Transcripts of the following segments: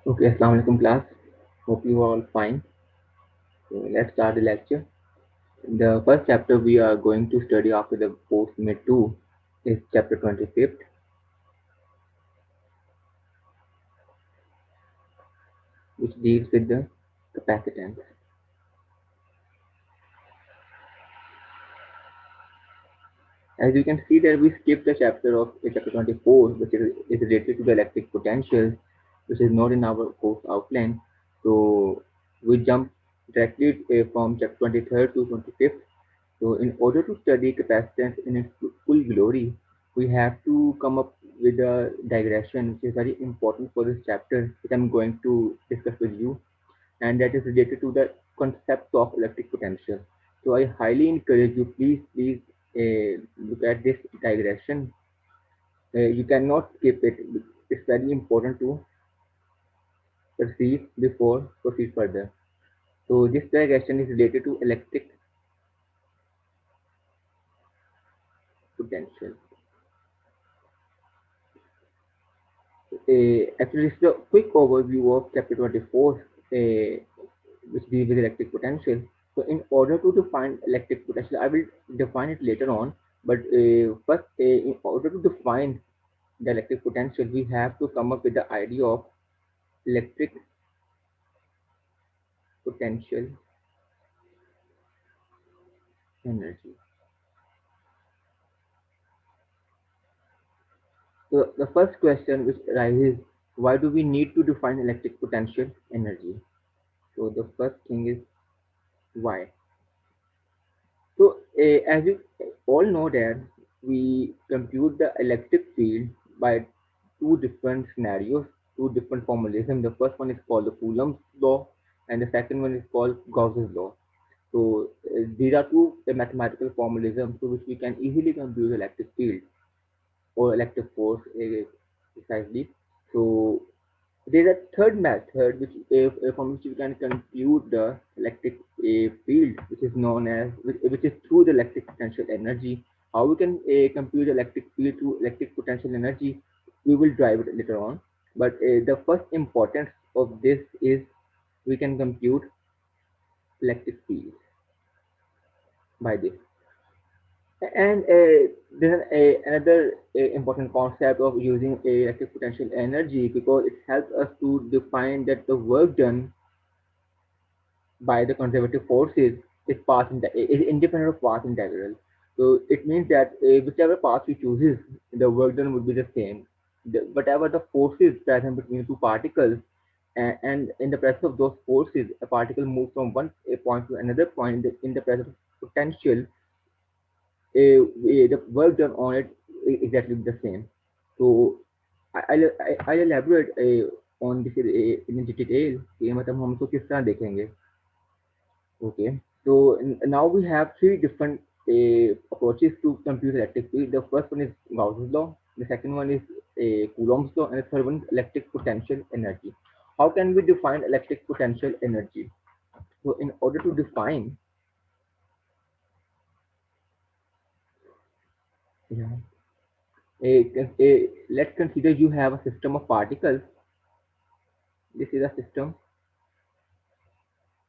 Okay, Assalamu alaikum class. Hope you are all fine. So let's start the lecture. The first chapter we are going to study after the post mid 2 is chapter 25th, which deals with the capacitance. As you can see that we skipped the chapter of chapter 24, which is related to the electric potential, which is not in our course outline. So we jump directly from chapter 23rd to 25th. So in order to study capacitance in its full glory, we have to come up with a digression, which is very important for this chapter, which I'm going to discuss with you, and that is related to the concept of electric potential. So I highly encourage you, please look at this digression. You cannot skip it. It's very important to perceive before proceed further. So this digression is related to electric potential. Actually, it's a quick overview of chapter 24, which deals with electric potential. So, in order to define electric potential, I will define it later on. But first, in order to define the electric potential, we have to come up with the idea of electric potential energy. So, the first question which arises: why do we need to define electric potential energy? So, the first thing is why. So, as you all know that we compute the electric field by two different scenarios, two different formalisms. The first one is called the Coulomb's law, and the second one is called Gauss's law. So, these are two mathematical formalisms through which we can easily compute the electric field or electric force precisely. So, there is a third method from which you can compute the electric field, which is known as which is through the electric potential energy. How we can compute the electric field through electric potential energy, we will drive it later on. But the first importance of this is we can compute electric field by this. And there's another important concept of using electric potential energy because it helps us to define that the work done by the conservative forces is independent of path integral. So it means that whichever path we chooses, the work done would be the same. Whatever the forces present between two particles, and in the presence of those forces, a particle moves from one point to another point. In the presence of potential, the work done on it is exactly the same. So I'll elaborate on this in detail कि मतलब हम इसको किस तरह देखेंगे. Okay, so now we have three different approaches to compute electric field. The first one is Gauss's law, the second one is Coulomb's law, and the third one is electric potential energy. How can we define electric potential energy? So in order to define, yeah, let's consider you have a system of particles. This is a system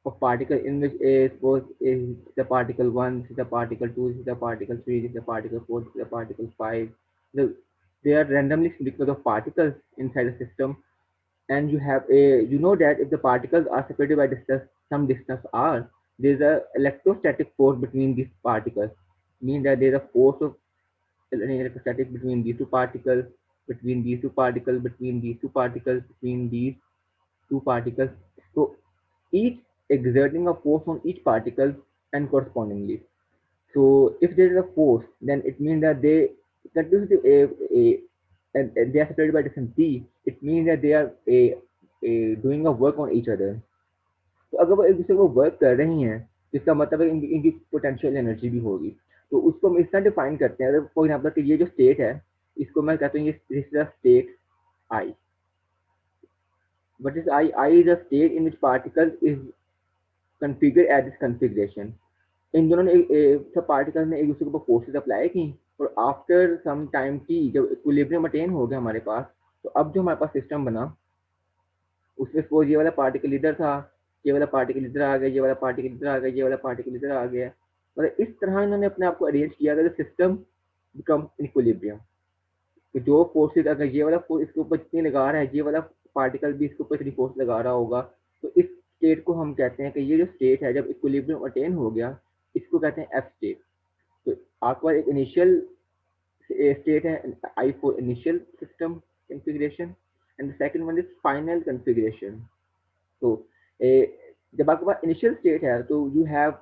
of particle in which suppose is the particle 1, this is the particle 2, this is the particle 3, this is the particle 4, this is the particle 5. The, they are randomly selected of particles inside the system, and you have a you know that if the particles are separated by distance, some distance r, there is a electrostatic force between these particles. Mean that there is a force of electrostatic between these two particles, between these two particles, between these two particles, between these two particles. So each exerting a force on each particle and correspondingly. So if there is a force, then it means that they continuously and they are separated by distance t. It means that they are doing a work on each other. तो अगर वो एक दूसरे को work कर रही हैं, इसका मतलब है इनकी पोटेंशियल एनर्जी भी होगी. तो उसको हम इस तरह डिफाइन करते हैं. अगर फॉर एग्जाम्पल कि ये जो स्टेट है, इसको मैं कहता हूँ ये this is state I. What is I? I is a state in which particle is configured at this configuration. इन दोनों ने सब पार्टिकल्स ने एक दूसरे के ऊपर फोर्सेस अप्लाई की, और आफ्टर सम टाइम टी जब इक्विलिब्रियम अटेन हो गया हमारे पास, तो अब जो हमारे पास सिस्टम बना उसमें सपोज ये वाला पार्टिकल इधर था, ये वाला पार्टिकल इधर आ गया, ये वाला पार्टिकल इधर आ गया, ये वाला पार्टिकल इधर आ गया, मतलब इस तरह इन्होंने अपने आप को अरेंज किया कि सिस्टम बिकम इक्विलिब्रियम। तो जो फोर्सेज अगर ये वाला फोर्स इसके ऊपर इतनी लगा रहा है, ये वाला पार्टिकल भी इसके ऊपर इतनी फोर्स लगा रहा होगा, तो इस स्टेट को हम कहते हैं कि ये जो स्टेट है जब इक्विलिब्रियम अटेन हो गया, इसको कहते हैं एफ स्टेट। तो आपके पास एक इनिशियल state है I for initial system configuration and the second one is final configuration. तो जब आपके पास initial state है तो you have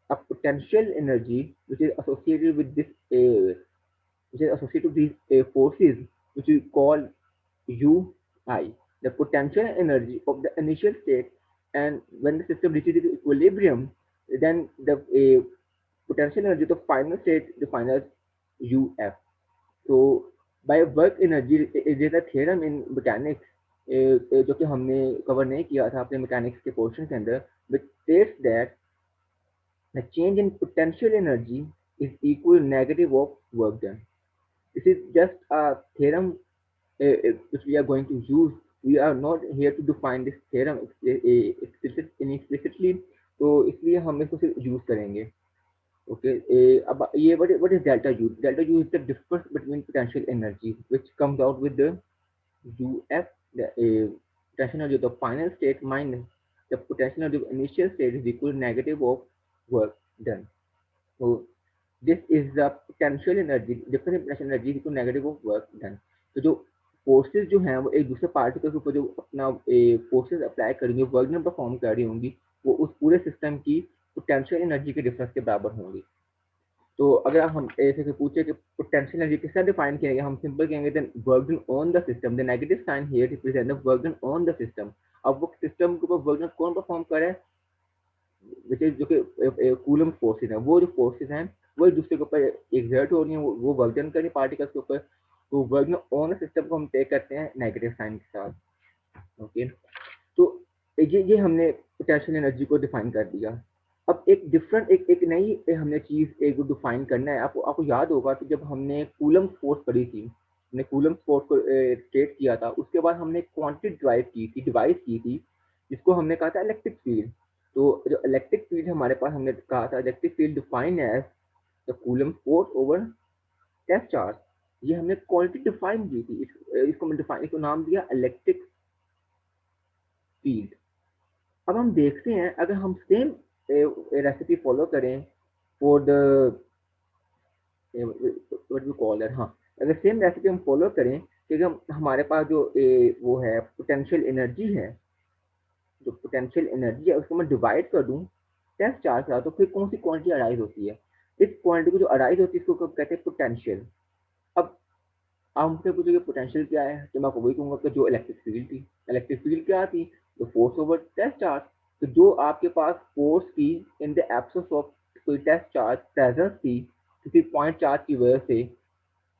a potential energy which is associated with this which is associated with these forces which we call UI, the potential energy of the initial state, and when the system reaches its equilibrium, then the potential energy of the final state defined as UF. So by work energy is a theorem in mechanics जो कि हमने cover नहीं किया था अपने mechanics के portion के अंदर, which states that the change in potential energy is equal to negative of work done. This is just a theorem which we are going to use. We are not here to define this theorem explicitly, तो इसलिए हम इसको सिर्फ use करेंगे. Okay, अब ये what is delta U? Delta U is the difference between potential energy which comes out with the UF, the potential energy of the final state minus the potential energy of initial state is equal to negative of work done. So this is the potential energy, difference in potential energy is equal to negative of work done. तो जो forces जो हैं वो एक दूसरे particle के ऊपर जो अपना फोर्सेज अप्लाई करेंगे, वर्क डन परफॉर्म कर रही होंगी, वो उस पूरे सिस्टम की पोटेंशियल एनर्जी के डिफरेंस के बराबर होंगी. तो अगर हम ऐसे पूछे कि पोटेंशियल एनर्जी किस तरह डिफाइन करेंगे, हम सिंपल कहेंगे then work done on the system, the negative sign here represent the work done on the system. अब वो सिस्टम के ऊपर वर्क डन कौन परफॉर्म करे, विच इज जो कि कूलम फोर्सेज हैं, वो जो फोर्सेज हैं वो एक दूसरे के ऊपर एग्जर्ट हो रही हैं, वो वर्क डन करें पार्टिकल्स के ऊपर, तो work done on the system को हम टेक करते हैं नेगेटिव साइन के साथ. ओके, तो ये हमने पोटेंशियल एनर्जी को डिफाइन कर दिया. अब एक डिफरेंट एक नई हमने चीज एक डिफाइन करना है. आपको याद होगा कि जब हमने कूलम फोर्स पढ़ी थी, हमने कूलम फोर्स को स्टेट किया था, उसके बाद हमने क्वांटिटी डिवाइस की थी जिसको हमने कहा था इलेक्ट्रिक फील्ड. तो जो इलेक्ट्रिक फील्ड हमारे पास, हमने कहा था electric field define as the coulomb force over test charge. ये हमने क्वांटिटी डिफाइन की थी. इसको नाम दिया इलेक्ट्रिक फील्ड. अब हम देखते हैं अगर हम सेम रेसिपी फॉलो करें for the what we call that, हाँ, अगर सेम रेसिपी हम फॉलो करें कि हमारे पास जो वो है पोटेंशियल एनर्जी है, जो पोटेंशियल एनर्जी है उसको मैं डिवाइड कर दूं टेस्ट चार्ज का, तो फिर कौन सी क्वांटिटी अराइज होती है. इस क्वांटिटी को जो अराइज होती है इसको कहते हैं पोटेंशियल. अब आप मुझसे पूछोगे पोटेंशियल क्या है, तो मैं आपको वही कहूंगा कि जो इलेक्ट्रिक फील्ड थी. इलेक्ट्रिक फील्ड क्या थी, तो फोर्स ओवर टेस्ट चार्ज. तो जो आपके पास फोर्स की इन द एब्सेंस ऑफ कोई टेस्ट चार्ज प्रेजेंस थी, किसी पॉइंट चार्ज की वजह से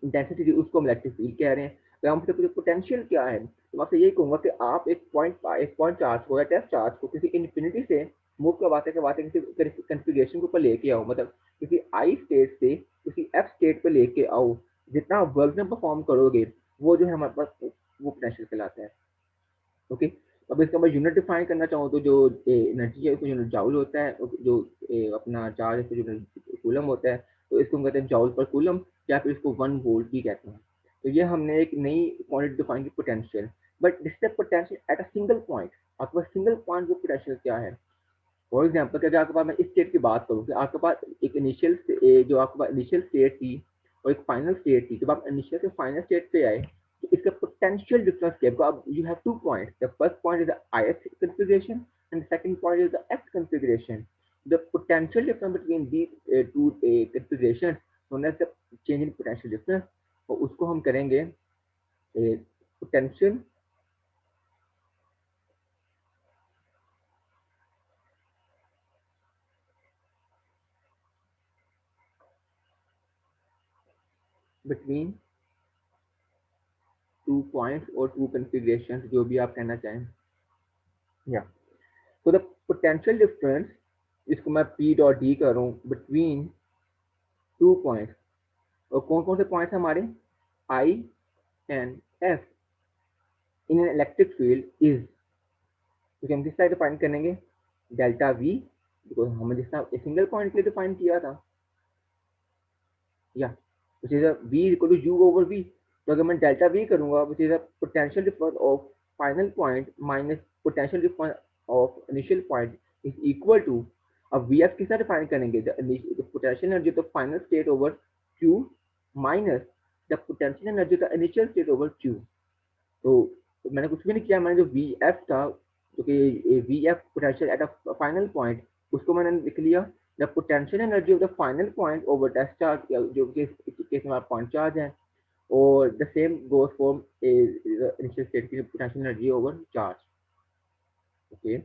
इंटेंसिटी थी, उसको हम इलेक्ट्रिक फील्ड कह रहे हैं. तो हम पूछे पोटेंशियल क्या है, तो मैं आपसे यही कहूंगा कि आप एक पॉइंट चार्ज को या टेस्ट चार्ज को किसी इन्फिनिटी से मूव करवाते किसी कन्फिग्रेशन के ऊपर लेके आओ, मतलब किसी आई स्टेट से किसी एफ स्टेट पे लेके आओ, जितना वर्क परफॉर्म करोगे वो जो है हमारे पास वो पोटेंशियल कहलाता है. ओके, अब इसका मैं यूनिट डिफाइन करना चाहूँ तो जो एनर्जी है उसको यूनिट जाउल होता है, जो अपना चार्ज है जो कूलम होता है, तो इसको हम कहते हैं जाउल पर कूलम, या फिर इसको 1 वोल्ट भी कहते हैं. तो ये हमने एक नई क्वांटिटी डिफाइन की potential. But this potential at a single point, आपके पास सिंगल पॉइंट वो पोटेंशियल क्या है. फॉर एग्जाम्पल कि अगर आपके पास, मैं इस स्टेट की बात करूँ कि आपके पास एक इनिशियल जो आपके पास इनिशियल स्टेट थी और एक फाइनल स्टेट थी, जब आप इनिशियल से फाइनल स्टेट पे आए तो इसका पोटेंशियल डिफरेंस क्या है. अब you have 2 points, the first point is the ith configuration and the second point is the f configuration. The potential difference between these two configurations known as the change in potential difference, और उसको हम करेंगे potential between 2 points और 2 configurations, जो भी आप कहना चाहें. या तो द पोटेंशियल डिफरेंस, इसको मैं पी डॉट डी करूँ बिटवीन 2 पॉइंट्स, और कौन कौन से पॉइंट्स हमारे I and F in an electric field is तो हम किस तरह डिफाइन करेंगे, डेल्टा वी, बिकॉज हमने जिस तरह सिंगल पॉइंट के लिए डिफाइन किया था, या which is V equal to U over V. तो अगर मैं डेल्टा वी करूंगा which is potential difference of final point minus potential difference of initial point is equal to, अब वी एफ किस तरह डिफाइन करेंगे, the potential energy of the final state over Q minus the potential energy of the initial state over Q. तो मैंने कुछ भी नहीं किया, मैंने जो वी एफ था, जो कि V F potential at a final point, उसको मैंने लिख लिया the potential energy of the final point over that charge, जो कि इस केस में हमारा पॉइंट चार्ज है, और the same goes for initial state की potential energy over charge. Okay,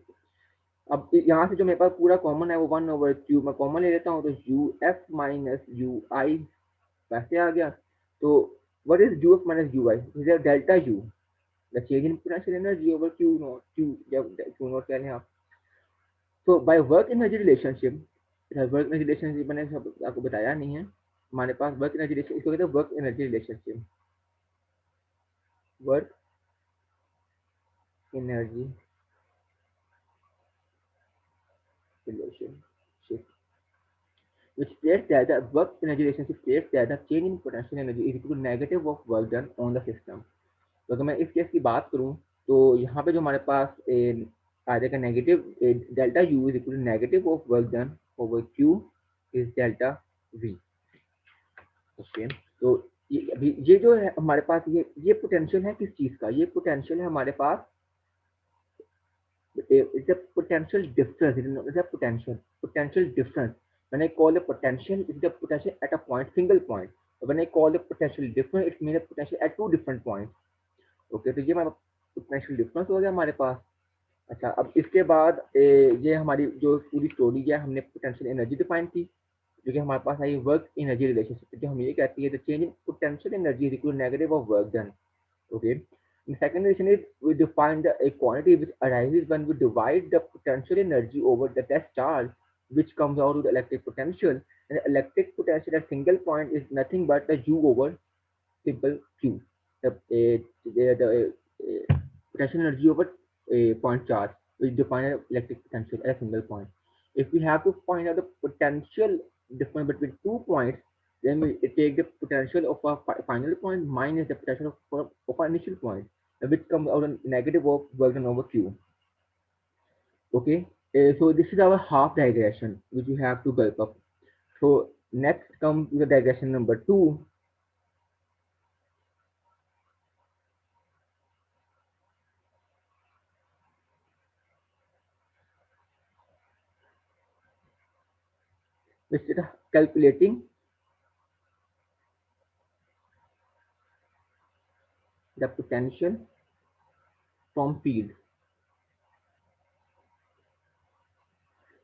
अब यहाँ से जो मेरे पास पूरा कॉमन है वो 1 ओवर क्यू मैं कॉमन ले लेता हूँ, तो यू एफ माइनस यू आई वैसे आ गया। तो what is u f minus ui? Is there delta u, the change in potential energy over q naught, q naught कह लें आप। So by work energy relationship, work energy relationship मैंने आपको बताया नहीं है, हमारे पास वर्क एनर्जी रिलेशन, इसको कहते हैं work energy relationship, work energy relationship, which states that the work energy relationship states that the change in potential energy is equal to negative of work done on the system। तो अगर मैं इस case की बात करूं, तो यहाँ पे जो हमारे पास आ जाएगा negative, delta U is equal to negative of work done over Q is delta V. Okay, तो अभी ये जो है हमारे पास, ये पोटेंशियल है किस चीज का, ये पोटेंशियल है हमारे पास, it's a potential difference, it's a potential difference when I call the potential, it's the potential at a point, single point, when I call the potential difference, it means the potential at two different points। Okay, तो ये हमारा potential difference हो गया हमारे पास। अच्छा, अब इसके बाद ये हमारी जो पूरी स्टोरी है, हमने पोटेंशियल एनर्जी डिफाइन की, जो कि हमारे पास आई वर्क एनर्जी रिलेशनशिप, जो हम ये कहती है the change in potential energy is equal negative of work done. Okay, the second relation is we define a quantity which arises when we divide the potential energy over the test charge, which comes out of the electric potential, and the electric potential at single point is nothing but the u over simple q, the potential energy over a point charge, which define an electric potential at a single point। If we have to find out the potential difference between 2 points, then we take the potential of a final point minus the potential of an initial point, which comes out a negative of work done over q। Okay, so this is our half digression which we have to gulp up। So next comes the digression number 2। which is calculating the potential from field।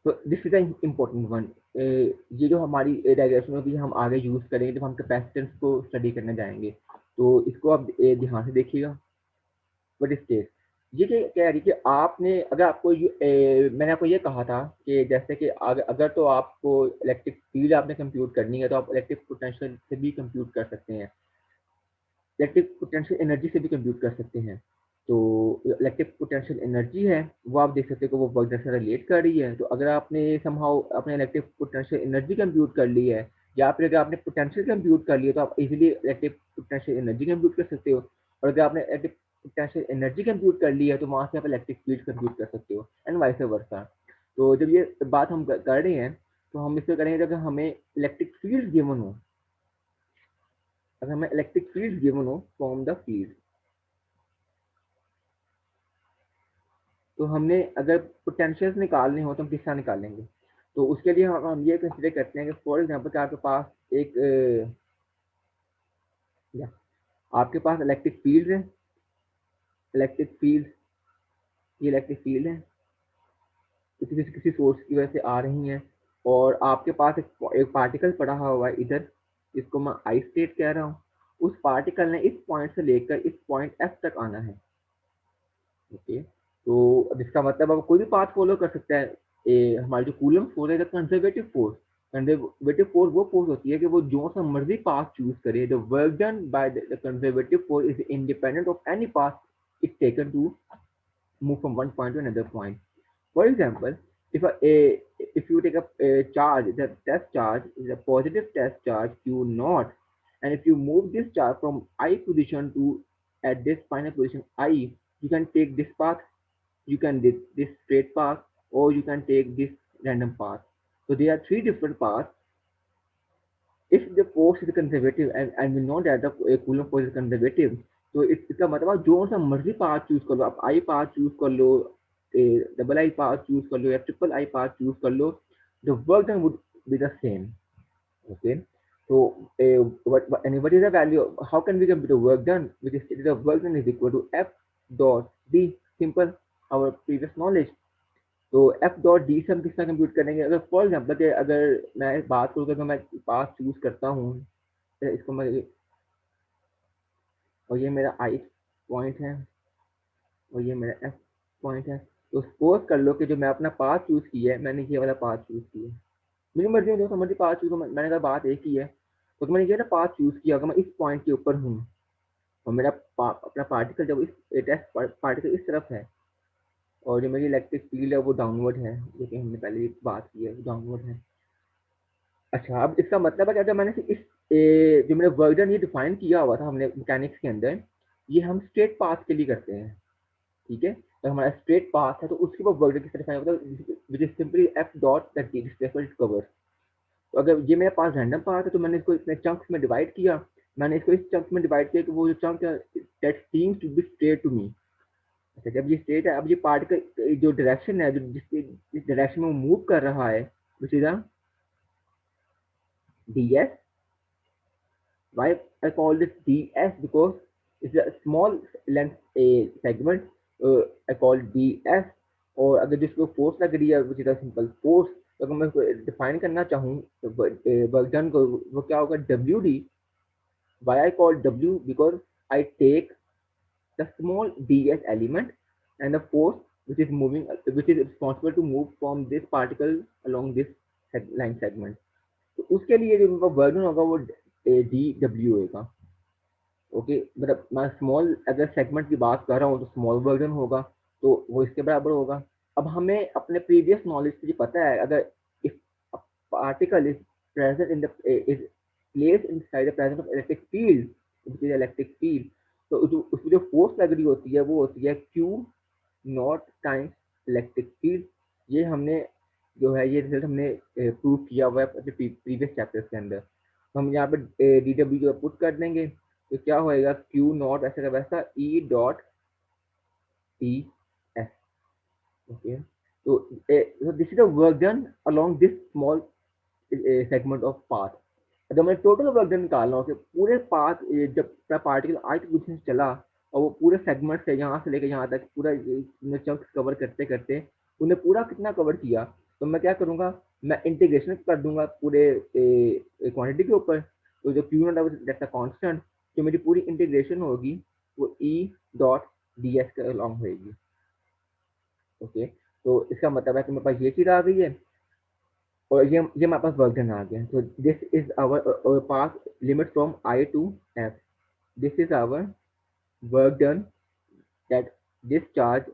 तो this is an important one। ये जो हमारी डायग्रेशन में भी हम आगे use करेंगे जब हम कैपेसिटेंस को स्टडी करने जाएंगे, तो इसको आप ध्यान से देखिएगा। बट स्टेट ये कह रही कि आपने, अगर आपको मैंने आपको ये कहा था कि जैसे कि अगर तो आपको इलेक्ट्रिक फील्ड आपने कंप्यूट करनी है, तो आप इलेक्ट्रिक पोटेंशियल से भी कंप्यूट कर सकते हैं, इलेक्ट्रिक पोटेंशियल एनर्जी से भी कंप्यूट कर सकते हैं। तो इलेक्ट्रिक पोटेंशियल एनर्जी है वो आप देख सकते हो कि वो वर्क से रिलेट कर रही है। तो अगर आपने समहाउ अपने इलेक्ट्रिक पोटेंशियल एनर्जी कंप्यूट कर ली है, या फिर अगर आपने पोटेंशियल कंप्यूट कर लिया, तो आप easily electric potential energy compute कर सकते हो। और अगर आपने इलेक्ट्रिक पोटेंशियल एनर्जी कंप्यूट कर ली है, तो वहाँ से आप इलेक्ट्रिक फील्ड कंप्यूट कर सकते हो, एंड वाइस वर्सा। तो जब ये बात हम कर रहे हैं, तो हम इससे करेंगे अगर हमें इलेक्ट्रिक फील्ड गिवन हो, अगर हमें इलेक्ट्रिक फील्ड गिवन हो फ्रॉम द फील्ड, तो हमने अगर पोटेंशियल्स निकालने हो तो हम किस तरह निकालेंगे। तो उसके लिए हम ये कंसिडर करते हैं कि फॉर एग्जांपल कि आपके पास एक या आपके पास इलेक्ट्रिक फील्ड है, इलेक्ट्रिक फील्ड, ये इलेक्ट्रिक फील्ड है, तो किसी सोर्स की वजह से आ रही हैं, और आपके पास एक पार्टिकल पड़ा हुआ है इधर, इसको मैं आई स्टेट कह रहा हूँ। उस पार्टिकल ने इस पॉइंट से लेकर इस पॉइंट एफ तक आना है। ओके, तो जिसका मतलब अब कोई भी पाथ फॉलो कर सकता है। हमारी जो कूलम फोर्स है, कंजर्वेटिव फोर्स, कंजर्वेटिव फोर्स वो फोर्स होती है कि वो जो सा मर्जी पाथ चूज करे, the work done by the conservative force is independent of any path it taken to move from one point to another point. For example, if you take a charge, the test charge is a positive test charge Q naught, and if you move this charge from I position to at this final position I, you can take this path, you can this straight path, or you can take this random path. So there are three different paths. If the force is conservative, and we know that the Coulomb force is conservative, तो इसका मतलब आप जो सा मर्जी path choose कर लो, आप आई path choose कर लो, डबल आई पाथ चूज कर लो, या ट्रिपल आई पाथ चूज कर लो, the work done would be the same. Okay, so what is the value? How can we compute the work done? Which is the work done is equal to F dot D. Simple, our previous knowledge. तो F dot D से हम किस तरह compute करेंगे? अगर for example अगर मैं बात करूँ, अगर मैं पाथ चूज करता हूँ, इसको मैं, और ये मेरा आई पॉइंट है और ये मेरा एफ पॉइंट है, तो सपोज कर लो कि जो मैं अपना पाथ चूज किया है, मैंने ये वाला पाथ चूज किया है, मेरी मर्जी में जो समझ पाथ चूज, मैंने अगर बात एक ही है, तो मैंने ये ना पाथ चूज किया, अगर मैं इस पॉइंट के ऊपर हूँ और मेरा अपना पार्टिकल जब इस टेस्ट पार्टिकल इस तरफ है, और जो मेरी इलेक्ट्रिक फील्ड है वो डाउनवर्ड है, जो कि हमने पहले बात की है, डाउनवर्ड है। अच्छा, अब इसका मतलब है कि अगर मैंने इस जो मैंने वर्क डन ये डिफाइन किया हुआ था हमने मैकेनिक्स के अंदर, ये हम स्ट्रेट पाथ के लिए करते हैं, ठीक है? तो हमारा स्ट्रेट पाथ है, तो उसके ऊपर वर्क डन किस तरह डिफाइन होता है, which is simply F dot that displacement cover. तो अगर ये मेरे पास रैंडम पाथ है, तो मैंने इसको इतने चंक्स में डिवाइड किया, मैंने इसको इस चंक्स में डिवाइड किया कि वो जो चंक है that seems to be straight to me. अच्छा, जब ये स्ट्रेट है, अब ये पार्टिकल जो डायरेक्शन है, जो जिस डायरेक्शन में वो मूव कर रहा है, which is ds. Why I call this ds? Because it's a small length a segment. I call ds. और अगर जिसको फोर्स लग रही है, which is a simple force, तो अगर मैं डिफाइन करना चाहूँ तो वर्क डन को, वो क्या होगा, W D. Why I call W? Because I take the small ds element and the force which is moving, which is responsible to move from this particle along this line segment. तो उसके लिए जो उनका version होगा वो D W A का। Okay, मतलब मैं स्मॉल अगर सेगमेंट की बात कर रहा हूँ तो स्मॉल वर्जन होगा, तो वो इसके बराबर होगा। अब हमें अपने प्रीवियस नॉलेज से पता है, अगर if particle is present in the is place inside the presence of electric field, which is electric field, तो जो उसमें जो फोर्स लग रही होती है वो होती है Q not times electric field. ये हमने जो है ये रिजल्ट हमने प्रूव किया हुआ है अपने प्रीवियस चैप्टर्स के अंदर। तो हम यहाँ पे डी डब्ल्यू जो पुट कर देंगे, तो क्या होएगा, क्यू नॉट ऐसा का वैसा E dot T S. Okay, तो this is the work done along this small segment of path. अगर मैं टोटल वर्क डन निकालना हो कि पूरे पाथ जब पार्टिकल आई की पोजीशन से चला, और वो पूरे सेगमेंट से यहाँ से लेकर यहाँ तक पूरा चंक्स कवर करते करते उन्हें पूरा कितना कवर किया, तो मैं क्या करूँगा, मैं इंटीग्रेशन कर दूंगा पूरे क्वांटिटी के ऊपर। तो जो Q not that's a constant, जो मेरी पूरी इंटीग्रेशन होगी वो ई डॉट डी एस के अलॉन्ग होगी। ओके, तो इसका मतलब है कि मेरे पास ये चीज़ आ गई है, और ये हमारे पास वर्क डन आ गया। तो this is our path limit from I to F. This is our work done that this charge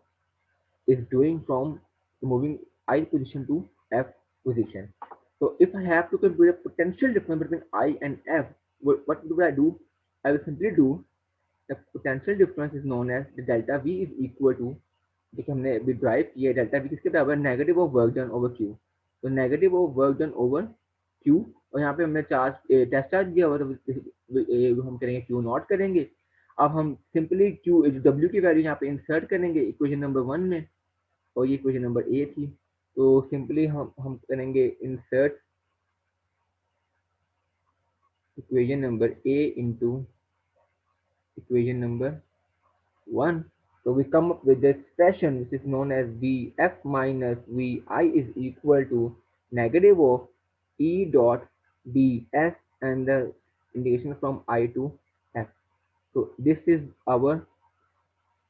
is doing from moving I position to F position. So if I have to compute a potential difference between I and F, what do I do? I will simply do the potential difference is known as the delta V is equal to, देखिए हमने अभी drive किया, delta V किसके बराबर, negative of work done over Q. तो negative of work done over Q, और यहाँ पे हमने चार्ज टेस्ट चार्ज दिया हुआ, तो हम करेंगे क्यू नॉट करेंगे। अब हम सिंपली क्यू डब्ल्यू की वैल्यू यहाँ पे इंसर्ट करेंगे इक्वेशन नंबर 1 में, और ये इक्वेशन नंबर ए थी। तो सिंपली हम करेंगे insert equation number A into equation number 1. So we come up with the expression which is known as Vf minus Vi is equal to negative of E dot ds and the integration from I to F. So this is our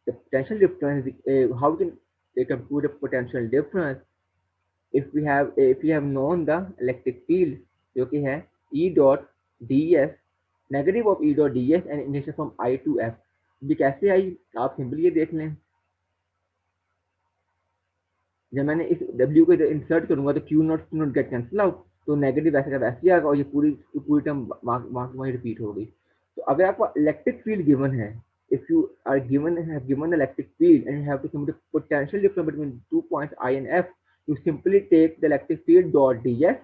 the potential difference. How we can compute the potential difference if we have known the electric field, जो कि है E dot ds, negative of E dot ds and integration from I to F। ये कैसे आई, आप simply ये देख लें। जब मैंने इस W को इंसर्ट करूंगा तो Q not get cancel out, तो नेगेटिव वैसे का वैसे ही आएगा और ये पूरी पूरी टर्म वहाँ रिपीट हो गई। तो अगर आपको इलेक्ट्रिक फील्ड गिवन है, if you are given electric field and you have to find the potential difference between 2 points I and F, you simply take the electric field dot ds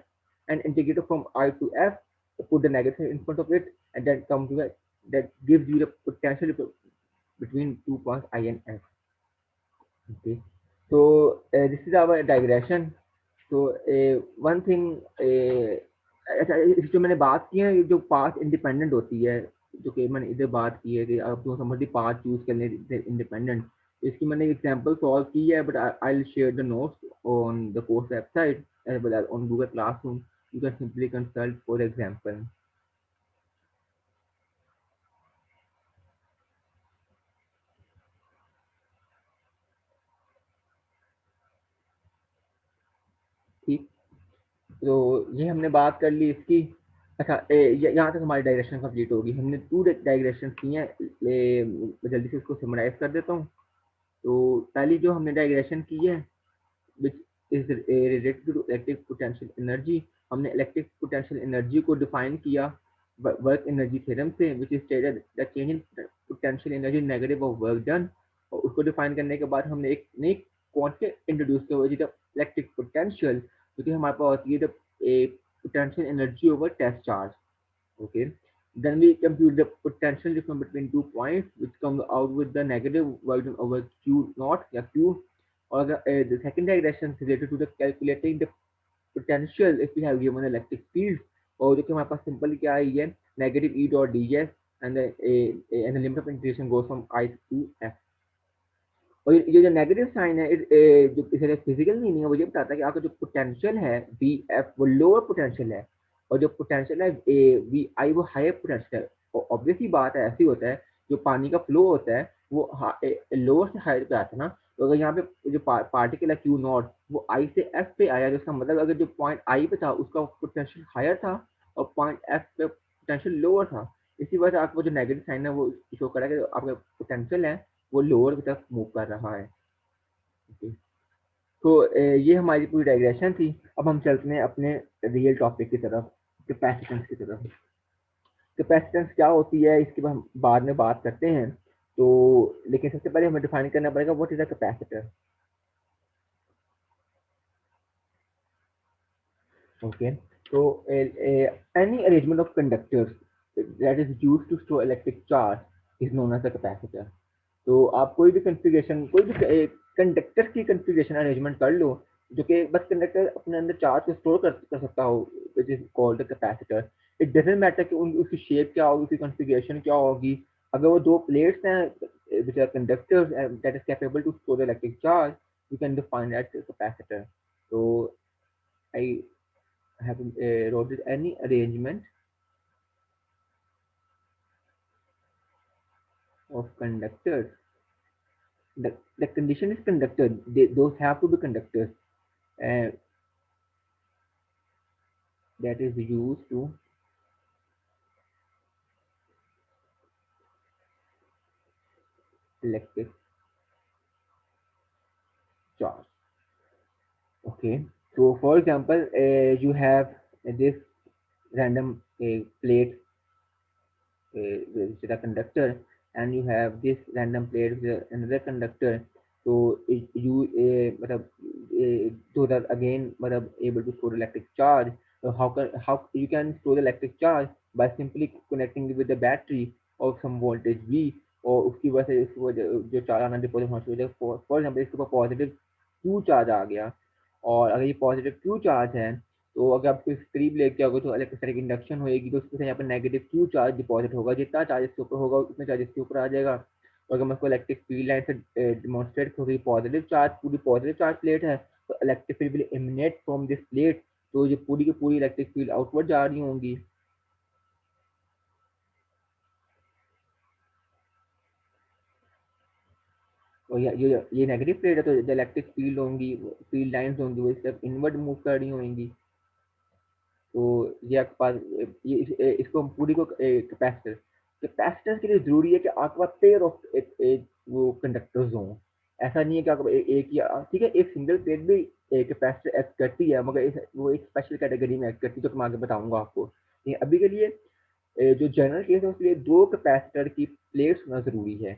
and integrate it from I to F, put the negative in front of it, and then come to it, that gives you the potential difference between 2 points I and F. Okay, so this is our digression. So one thing, अच्छा जो मैंने बात की है, जो path independent होती है, जो कि मैंने इधर बात की है कि आप जो समझ पाथ चूज करने इंडिपेंडेंट, इसकी मैंने एग्जांपल सॉल्व की है, but I will share the notes on the course website as well as on Google classroom, you can simply consult for example. ठीक, तो ये हमने बात कर ली इसकी। अच्छा, यहाँ तक हमारी डायग्रेशन कंप्लीट होगी। हमने 2 डायग्रेशन की हैं, जल्दी से उसको समराइज कर देता हूँ। तो पहली जो हमने डायग्रेशन की है, which is related to electric potential energy, हमने इलेक्ट्रिक पोटेंशियल एनर्जी को डिफाइन किया वर्क एनर्जी थ्योरम से, which is stated that change in potential energy negative of work done। और उसको डिफाइन करने के बाद हमने एक नई कॉन्सेप्ट इंट्रोड्यूस किया, which is the electric potential, क्योंकि हमारे पास होती है potential energy over test charge. Okay, then we compute the potential difference between 2 points, which comes out with the negative work done over Q naught या Q, or the second digression is related to the calculating the potential if we have given electric field, और जो कि हमारे पास simple क्या आई है, negative E dot ds, and the limit of integration goes from I to F। और ये जो negative sign है, जो इसका फिजिकल मीनिंग है, वो ये बताता है कि आपका जो पोटेंशियल है वी एफ वो लोअर पोटेंशियल है, और जो पोटेंशियल है वी आई वो हायर पोटेंशियल है। और ऑब्वियसली बात है, ऐसी होता है जो पानी का फ्लो होता है वो लोअर से हायर पे आता है ना। तो अगर यहाँ पे जो पार्टिकल है क्यू नॉट वो आई से एफ पे आया, तो इसका मतलब अगर जो पॉइंट आई पे था उसका पोटेंशियल हायर था और पॉइंट एफ पे पोटेंशियल लोअर था। इसी वजह से आपको जो नेगेटिव साइन है वो शो करा कि आपका पोटेंशियल है वो लोअर की तरफ मूव कर रहा है। ओके, तो ये हमारी पूरी डायग्रेशन थी। अब हम चलते हैं अपने रियल टॉपिक की तरफ, कैपेसिटेंस की तरफ। कैपेसिटेंस क्या होती है इसके हम बाद में बात करते हैं। तो लेकिन सबसे पहले हमें डिफाइन करना पड़ेगा what is a capacitor. Okay, तो any arrangement of conductors that is used to store electric charge is known as a capacitor. तो आप कोई भी कॉन्फ़िगरेशन, कोई भी कंडक्टर की कॉन्फ़िगरेशन अरेंजमेंट कर लो जो कि बस कंडक्टर अपने अंदर चार्ज को स्टोर कर सकता हो, which is called the capacitor. It doesn't matter कि उसकी शेप क्या होगी, उसकी कॉन्फ़िगरेशन क्या होगी। अगर वो दो प्लेट्स हैं which are conductors that is capable to store electric charge, you can define that capacitor. तो I have wrote it, any arrangement of conductors, the condition is conductor, those have to be conductors, uh, that is used to electric charge। Okay, so for example, you have this random plate with a conductor, and you have this random plate with another conductor। So you मतलब those are again मतलब able to store electric charge। So how you can store the electric charge by simply connecting it with the battery of some voltage V, और उसकी वजह से इसको जो charge आना deposit होना चाहिए। फॉर एग्जाम्पल इसके ऊपर पॉजिटिव क्यू चार्ज आ गया, और अगर ये पॉजिटिव क्यू चार्ज है तो अगर आप इसके करीब लेके आओगे तो इलेक्ट्रिसिटी की इंडक्शन होगी, तो उसके यहाँ पर नेगेटिव क्यू चार्ज डिपॉजिट होगा। जितना चार्ज इसके ऊपर होगा उतना चार्ज इसके ऊपर आ जाएगा। और अगर मैं इसको इलेक्ट्रिक फील्ड लाइन से डिमॉन्स्ट्रेट करूँ पॉजिटिव चार्ज, पूरी पॉजिटिव चार्ज प्लेट है, तो electric field will eminent from this plate, तो ये पूरी की पूरी इलेक्ट्रिक फील्ड आउटवर्ड जा रही होंगी। और ये नेगेटिव प्लेट है, तो इलेक्ट्रिक फील्ड होंगी, फील्ड लाइंस होंगी, वो इस तरफ इनवर्ड मूव कर रही होंगी। तो ये आपके पास इसको हम पूरी को कैपेसिटर, कैपेसिटेंस के लिए जरूरी है कि आपके पास पेयर ऑफ वो कंडक्टर्स हों। ऐसा नहीं है कि अगर एक या ठीक है, एक सिंगल प्लेट भी एक कैपेसिटर एक्ट करती है, मगर वो एक स्पेशल कैटेगरी में एक्ट करती है, जो मैं आगे बताऊंगा आपको। लेकिन अभी के लिए जो जनरल केस है उसके लिए दो कैपेसिटर की प्लेट्स होना जरूरी है।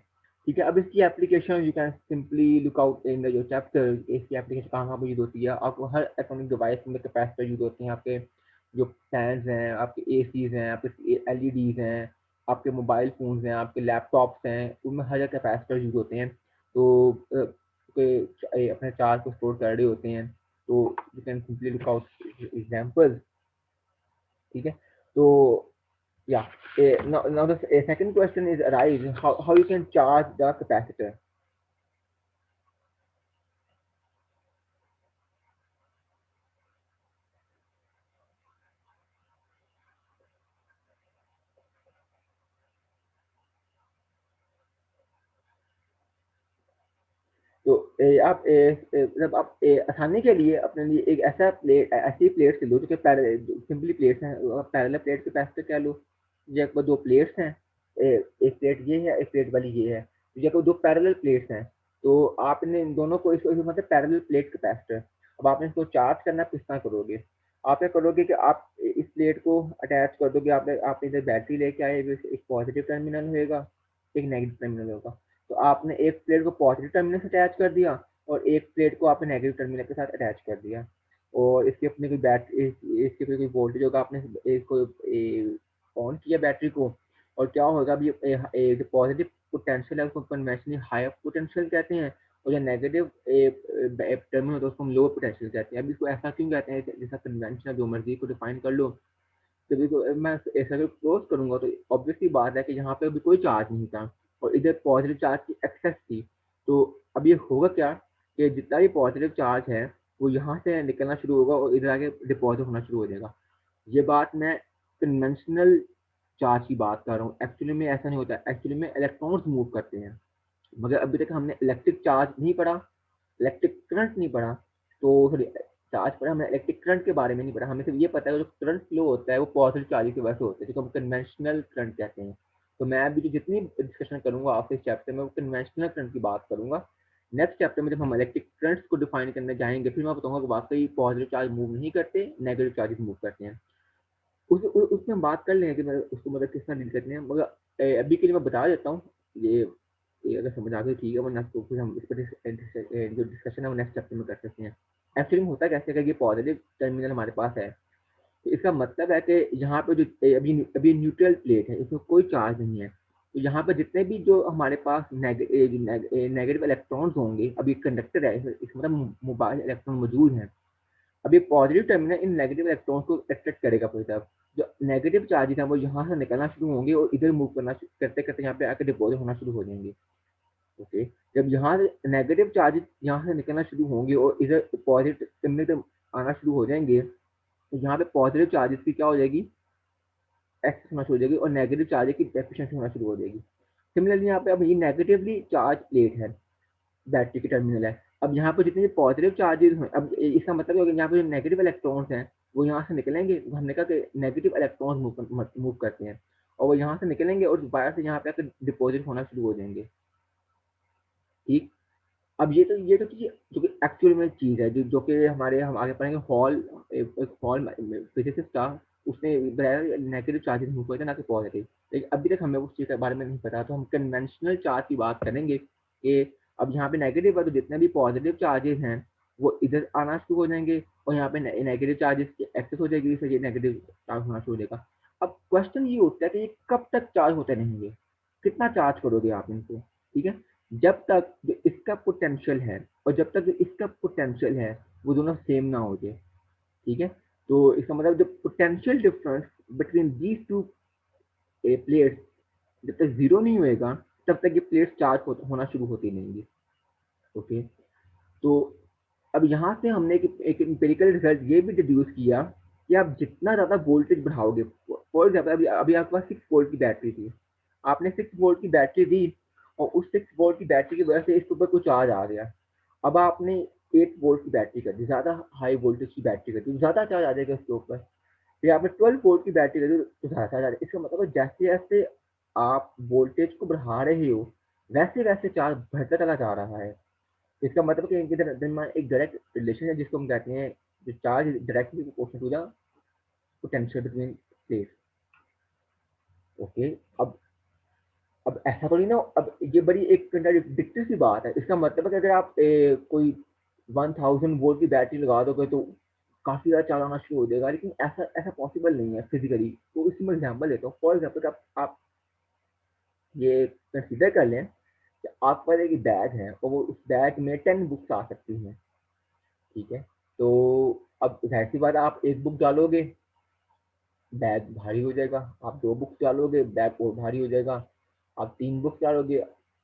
ठीक है, अब इसकी application you can simply look out in the जो चैप्टर, इसकी एप्लीकेशन कहाँ पर यूज होती है। आपको हर इलेक्ट्रॉनिक डिवाइस में कैपेसिटर यूज होते हैं। आपके जो फैंस हैं, आपके एसीज हैं, आपके एलईडीज हैं, आपके मोबाइल फोन्स हैं, आपके लैपटॉप्स हैं, उनमें हर जगह कैपेसिटर यूज होते हैं। तो अपने चार्ज को स्टोर कर रहे होते हैं। तो you can simply look out example. ठीक है, तो yeah. Now the second question is arise how you can charge the capacitor. तो मतलब आप आसानी के लिए अपने लिए एक ऐसा प्लेट ऐसी प्लेट लो जो कि सिंपली प्लेट्स हैं। पैरेलल प्लेट कैपेसिटर क्या लो, ये दो प्लेट्स हैं, एक प्लेट ये है, एक प्लेट वाली ये है। ये दो पैरेलल प्लेट्स हैं। तो आपने इन दोनों को इसको मतलब पैरेलल प्लेट कैपेसिटर। अब आपने इसको चार्ज करना किस तरह करोगे। आप क्या करोगे कि आप इस प्लेट को अटैच कर दोगे। आपने इधर बैटरी लेके आए, एक पॉजिटिव टर्मिनल होगा, एक नेगेटिव टर्मिनल होगा। तो आपने एक प्लेट को पॉजिटिव टर्मिनल से अटैच कर दिया और एक प्लेट को आपने नेगेटिव टर्मिनल के साथ अटैच कर दिया। और इसकी अपनी कोई बैटरी, इसके कोई वोल्टेज होगा, आपने इसको ऑन किया बैटरी को। और क्या होगा, अभी जो पॉजिटिव पोटेंशियल है उसको कन्वेंशनली हायर पोटेंशियल कहते हैं, और जो नेगेटिव टर्मिनल होता है उसको हम लोअर पोटेंशियल कहते हैं। अभी इसको ऐसा क्यों कहते हैं, जैसा कन्वेंशन जो मर्जी को डिफाइन कर लो। तो देखो मैं ऐसा क्लोज करूंगा तो ऑब्वियसली बात है कि यहाँ पे अभी कोई चार्ज नहीं था और इधर पॉजिटिव चार्ज की एक्सेस थी। तो अब ये होगा क्या कि जितना भी पॉजिटिव चार्ज है वो यहाँ से निकलना शुरू होगा और इधर आके डिपॉजिट होना शुरू हो जाएगा। ये बात मैं कन्वेंशनल चार्ज की बात कर रहा हूँ। एक्चुअली में ऐसा नहीं होता, एक्चुअली में इलेक्ट्रॉन्स मूव करते हैं। मगर अभी तक हमने इलेक्ट्रिक चार्ज नहीं पढ़ा, इलेक्ट्रिक करंट नहीं पढ़ा। तो सॉरी, चार्ज पढ़ा, हमने इलेक्ट्रिक करंट के बारे में नहीं पढ़ा। हमें सिर्फ ये पता है जो करंट फ्लो होता है वो पॉजिटिव चार्ज की वजह से होता है, जिसको हम कन्वेंशनल करंट कहते हैं। तो मैं अभी जो जितनी डिस्कशन करूंगा आपसे इस चैप्टर में वो कन्वेंशनल करंट की बात करूंगा। नेक्स्ट चैप्टर में जब हम इलेक्ट्रिक करंट्स को डिफाइन करने जाएंगे फिर मैं बताऊंगा कि वाकई पॉजिटिव चार्ज मूव नहीं करते, नेगेटिव चार्जेस मूव करते हैं। उसमें हम बात कर लेंगे कि मतलब उसको मतलब किस तरह डील करते हैं। मगर अभी के लिए मैं बता देता हूँ ये अगर समझ आ गई ठीक है, वरना तो फिर हम इस पर जो डिस्कशन है वो नेक्स्ट चैप्टर में कर सकते हैं। एक्चुअली में होता कैसे है कि ये पॉजिटिव टर्मिनल हमारे पास है। तो इसका मतलब है कि यहाँ पे जो अभी अभी न्यूट्रल प्लेट है इसमें कोई चार्ज नहीं है। तो यहाँ पर जितने भी जो हमारे पास नेगेटिव इलेक्ट्रॉन्स होंगे, अभी कंडक्टर है इसका मतलब मोबाइल इलेक्ट्रॉन मौजूद है। अब ये positive terminal in negative electrons को अट्रैक्ट करेगा पूरी तरफ। जो नेगेटिव चार्जेस हैं वो यहाँ से निकलना शुरू होंगे और इधर मूव करना करते करते यहाँ पे आकर डिपॉजिट होना शुरू हो जाएंगे। ओके, जब यहाँ से नेगेटिव चार्जेस यहाँ से निकलना शुरू होंगे और इधर पॉजिटिव टर्मिनल आना शुरू हो जाएंगे, तो यहाँ पे पॉजिटिव चार्जेस की क्या हो जाएगी, एक्सेस होना शुरू हो जाएगी और नेगेटिव चार्जेस की डेफिशिएंसी होना शुरू हो जाएगी। सिमिलरली यहाँ पे अब ये नेगेटिवली चार्ज प्लेट है, बैटरी की टर्मिनल है। अब यहाँ पर जितने पॉजिटिव चार्जेस हैं, अब इसका मतलब है कि यहाँ पे जो नेगेटिव इलेक्ट्रॉन्स हैं वो यहाँ से निकलेंगे। हमने कहा कि नेगेटिव इलेक्ट्रॉन्स मूव करते हैं और वो यहाँ से निकलेंगे और दोबारा से यहाँ पे आकर डिपॉजिट होना शुरू हो जाएंगे। ठीक, अब ये तो चीज जो कि एक्चुअल में चीज है जो कि हमारे हम आगे पढ़ेंगे। हॉल एक हॉल फिजिसिस्ट था, उसने बताया नेगेटिव चार्जेस मूव करते हैं ना कि पॉजिटिव। लेकिन अभी तक हमें उस चीज के बारे में नहीं पता। तो हम कन्वेंशनल चार्ज की बात करेंगे कि अब यहाँ पे नेगेटिव है तो जितने भी पॉजिटिव चार्जेस हैं वो इधर आना शुरू हो जाएंगे और यहाँ पे नेगेटिव चार्जेस की एक्सेस हो जाएगी, इससे ये नेगेटिव चार्ज होना शुरू हो जाएगा। अब क्वेश्चन ये होता है कि ये कब तक चार्ज होते रहेंगे, कितना चार्ज करोगे आप इनको। ठीक है, जब तक जो इसका पोटेंशियल है और जब तक जो इसका पोटेंशियल है वो दोनों सेम ना हो जाए। ठीक है, तो इसका मतलब जो potential difference between these two plates जब तक जीरो नहीं होएगा तब तक ये प्लेट्स चार्ज होना शुरू होती रहेंगी। ओके, तो अब यहाँ से हमने एक एम्पिरिकल रिजल्ट ये भी डिड्यूस किया कि आप जितना ज़्यादा वोल्टेज बढ़ाओगे, फॉर एग्जाम्पल अभी अभी आपके पास 6 वोल्ट की बैटरी थी, आपने 6 वोल्ट की बैटरी दी और उस 6 वोल्ट की बैटरी की वजह से इसके ऊपर कुछ चार्ज आ गया। अब आपने 8 वोल्ट की बैटरी कर दी, ज़्यादा हाई वोल्टेज की बैटरी कर दी, ज़्यादा चार्ज आ जाएगा उसके ऊपर। फिर आपने 12 वोल्ट की बैटरी कर दी तो ज़्यादा चार्ज आ जाएगा। इसका मतलब है जैसे जैसे आप वोल्टेज को बढ़ा रहे हो वैसे वैसे चार्ज बढ़ता चला जा रहा है। इसका मतलब कि इनके दरमियान एक डायरेक्ट रिलेशन है जिसको हम कहते हैं जो charge directly proportional to the potential between plates. Okay. अब अब ऐसा तो नहीं ना, अब ये बड़ी एक कंट्राडिक्टरी सी बात है। इसका मतलब है कि अगर आप कोई 1000 वोल्ट की बैटरी लगा दोगे तो काफी ज्यादा चार्ज आना शुरू हो जाएगा, लेकिन ऐसा ऐसा पॉसिबल नहीं है फिजिकली। तो इसमें मैं एग्जाम्पल देता हूँ। फॉर एग्जाम्पल आप ये कंसिडर कर लें कि आपके पास एक बैग है और वो उस बैग में 10 बुक्स आ सकती हैं। ठीक है। तो अब जाहिर सी बात है, आप एक बुक डालोगे बैग भारी हो जाएगा, आप 2 बुक्स डालोगे बैग और भारी हो जाएगा, आप 3 बुक्स डालोगे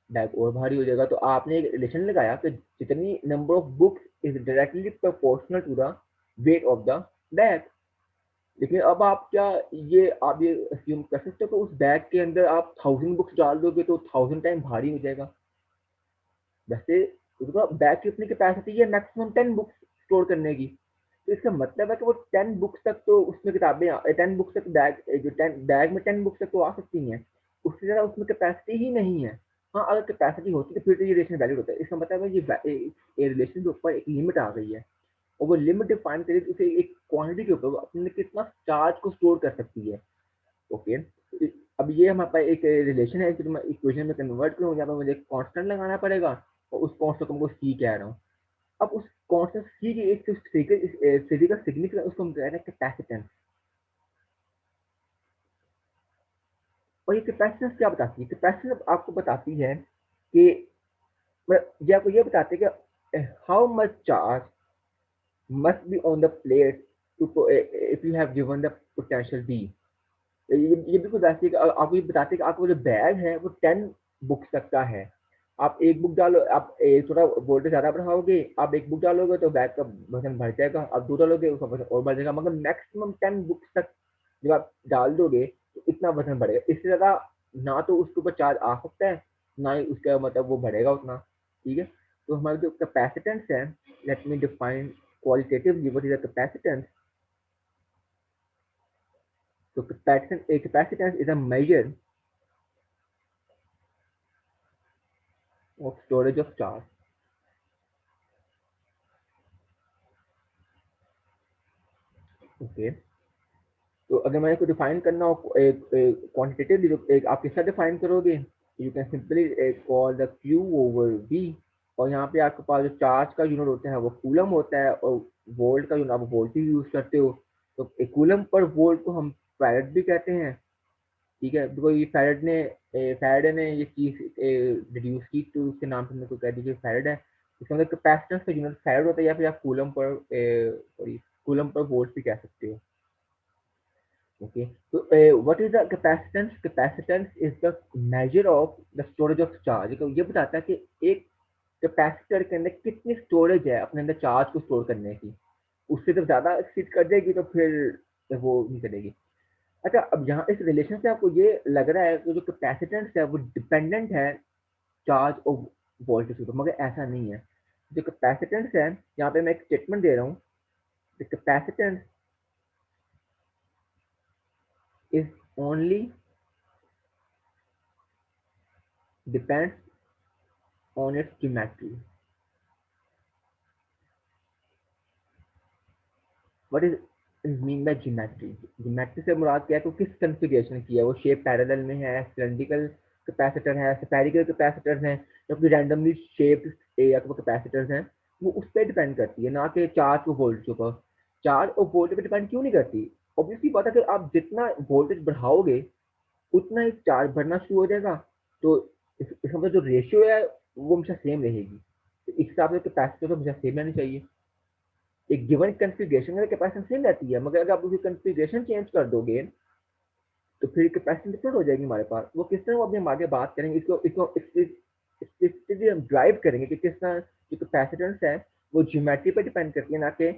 बैग और भारी हो जाएगा। तो आपने एक रिलेशन लगाया कि जितनी number of books is directly proportional to the weight of the bag. लेकिन अब आप क्या ये अस्यूम कर सकते हो कि उस बैग के अंदर आप 1000 बुक्स डाल दोगे तो 1000 टाइम भारी हो जाएगा। वैसे उसका बैग की अपनी कैपेसिटी है मैक्सिमम 10 बुक्स स्टोर करने की। तो इसका मतलब है कि वो 10 बुक्स तक तो उसमें किताबें 10 बुक्स तक बैग जो 10 बैग में 10 बुक्स तक तो आ सकती हैं। उससे ज़्यादा उसमें कैपेसिटी ही नहीं है। हाँ, अगर कैपेसिटी होती तो फिर तो ये रिलेशन वैलिड होता है। इसका मतलब है ये रिलेशन के ऊपर एक लिमिट आ गई है और वो लिमिट डिफाइन करेगी उसे एक क्वांटिटी के ऊपर वो अपने कितना चार्ज को स्टोर कर सकती है। ओके। अब ये हमारे पास एक रिलेशन है जो मैं इक्वेशन में कन्वर्ट करूँ, यहाँ पर मुझे कांस्टेंट लगाना पड़ेगा और उस कांस्टेंट को मैं सी कह रहा हूँ। अब उस कांस्टेंट सी की एक फिजिकल सिग्निफिकेंस उसको हम कह रहे हैं कैपेसिटेंस। और ये कैपेसिटेंस क्या बताती है? कैपेसिटेंस आपको बताती है कि ये आपको ये बताते हैं कि how much charge must be on the plate to if you have given the potential B. ये बिल्कुल वैसे ही आपको ये बताते हैं कि आपका जो बैग है वो 10 बुक्स तक का है। आप एक बुक डालो, आप थोड़ा वोल्टेज ज़्यादा बढ़ाओगे, आप एक बुक डालोगे तो बैग का वजन बढ़ जाएगा, आप दो डालोगे उसका वजन और बढ़ जाएगा, मगर मैक्सिमम 10 बुक्स तक जब आप डाल दोगे तो इतना वजन बढ़ेगा। इससे ज़्यादा ना तो उसके ऊपर चार्ज आ सकता है, ना ही उसका मतलब वो बढ़ेगा उतना। ठीक है। तो हमारा जो कैपेसिटेंस है, let me define qualitatively what is the capacitance. So capacitance is a measure of storage of charge. Okay. तो अगर मैं इसको डिफाइन करना हो एक क्वांटिटेटिवली तो एक आप किसका डिफाइन करोगे? You can simply call the Q over V. और यहाँ पे आपके पास जो चार्ज का यूनिट होता है वो कूलम होता है, और वोल्ट का यूनिट आप वोल्ट यूज करते हो। तो एक कूलम पर वोल्ट को हम फैरेड भी कहते हैं। ठीक है, बिकॉज ये फैराडे ने ये चीज रिड्यूस की तो उसके नाम से मेरे को कह दीजिए फैराड है। इसका मतलब कैपेसिटेंस का यूनिट फैराड होता है, या फिर आप coulomb per sorry coulomb per volt भी कह सकते हो। ओके। तो what is the capacitance? Capacitance is the measure of the storage of charge. तो ये बताता है कि एक कैपेसिटर के अंदर कितनी स्टोरेज है अपने अंदर चार्ज को स्टोर करने की। उससे जब ज्यादा एक्सीड कर देगी तो फिर वो नहीं करेगी। अच्छा, अब यहाँ इस रिलेशन से आपको ये लग रहा है कि जो कैपेसिटेंस है वो डिपेंडेंट है चार्ज और वोल्टेज के ऊपर, मगर ऐसा नहीं है। जो कैपेसिटेंस है, यहाँ पे मैं एक स्टेटमेंट दे रहा हूँ, the capacitance is only depends on it's geometry. What is mean by geometry? Geometry से मुराद क्या है कि किस कॉन्फ़िगरेशन की है, वो शेप पैरेलल में है, सिलेंड्रिकल कैपेसिटर है, स्फेरिकल कैपेसिटर्स हैं, या फिर रैंडमली शेप्ड या कैपेसिटर्स हैं। वो उस पर डिपेंड करती है, ना कि चार्ज और वोल्टेज के ऊपर। चार्ज और वोल्टेज पर डिपेंड क्यों नहीं करती? ऑब्वियसली बात है कि आप जितना वोल्टेज बढ़ाओगे उतना ही चार्ज बढ़ना शुरू हो जाएगा। तो इसका मतलब जो रेशियो है वो हमेशा सेम रहेगी। तो इस हिसाब से कैपेसिटर तो हमेशा सेम रहनी चाहिए। एक गिवन कॉन्फ़िगरेशन में कैपेसिटेंस सेम रहती है, मगर अगर आप उसकी कॉन्फ़िगरेशन चेंज कर दोगे तो फिर कैपेसिटेंस डिफरेंट हो जाएगी हमारे पास। वो किस तरह, वो अभी हम आगे बात करेंगे। इसको इसको स्पेसिफिकली हम ड्राइव करेंगे कि किस तरह जो कैपेसिटेंस है वो ज्योमेट्री पर डिपेंड करती है, ना कि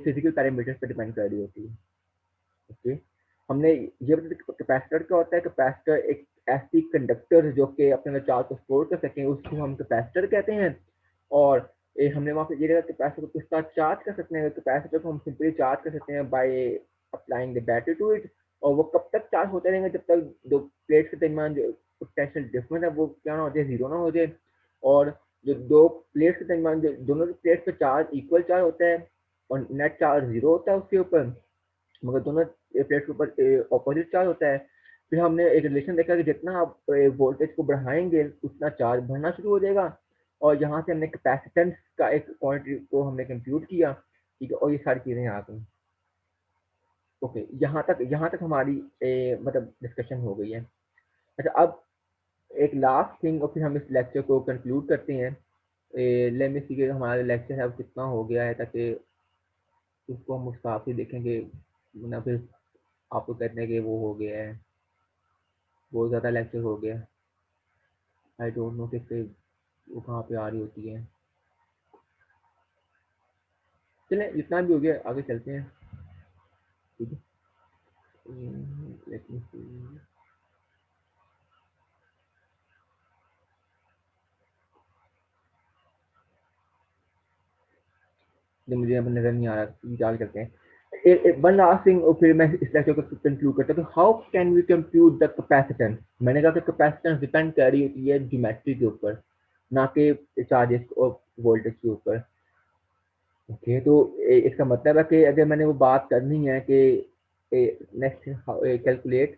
फिजिकल पैरामीटर्स पर डिपेंड कर रही होती है। ओके। हमने ये बताया कैपेसिटर क्या होता है। कैपेसिटर एक ऐसी कंडक्टर जो कि अपने अंदर चार्ज को स्टोर कर सकें, उसको हम कैपेसिटर कहते हैं। और हमने वहाँ पे ये देखा कैपेसिटर को किस तरह चार्ज कर सकते हैं। कैपेसिटर को हम सिंपली चार्ज कर सकते हैं by applying the battery to it. और वो कब तक चार्ज होते रहेंगे जब तक दो प्लेट के दरमियान जो पोटेंशियल डिफरेंस है वो क्या ना हो जाए, जीरो ना हो जाए। और जो दो प्लेट्स के दरमियान जो दोनों प्लेट्स पे चार्ज इक्वल चार्ज होता है और नेट चार्ज जीरो होता है उसके ऊपर, मगर दोनों प्लेट्स के ऊपर ऑपोजिट चार्ज होता है। फिर हमने एक रिलेशन देखा कि जितना आप वोल्टेज को बढ़ाएंगे उतना चार्ज बढ़ना शुरू हो जाएगा, और यहाँ से हमने कैपेसिटेंस का एक क्वांटिटी को हमने कंप्यूट किया, ठीक है, और ये सारी चीज़ें आ गई। ओके, यहाँ तक हमारी मतलब डिस्कशन हो गई है। अच्छा, अब एक लास्ट थिंग और फिर हम इस लेक्चर को कंक्लूड करते हैं। लेट मी सी कि हमारा लेक्चर है अब कितना हो गया है, ताकि उसको हम उस हिसाब से देखेंगे, वरना फिर आपको कहते हैं कि वो हो गया है, बहुत ज़्यादा लेक्चर हो गया। आई डोंट नो कि वो कहाँ पे आ रही होती है। चलें, जितना भी हो गया आगे चलते हैं, ठीक है। लेट मी सी, जो मुझे अब नज़र नहीं आ रहा, विचार करते हैं। वन लास्ट थिंग और फिर मैं इस लेक्चर को कंक्लूड करता हूँ। How can we compute the capacitance? मैंने कहा कि कैपेसिटेंस डिपेंड कर रही होती है ज्योमेट्री के ऊपर, ना कि चार्जेस और वोल्टेज के ऊपर। ओके, तो इसका मतलब है कि अगर मैंने वो बात करनी है कि next calculate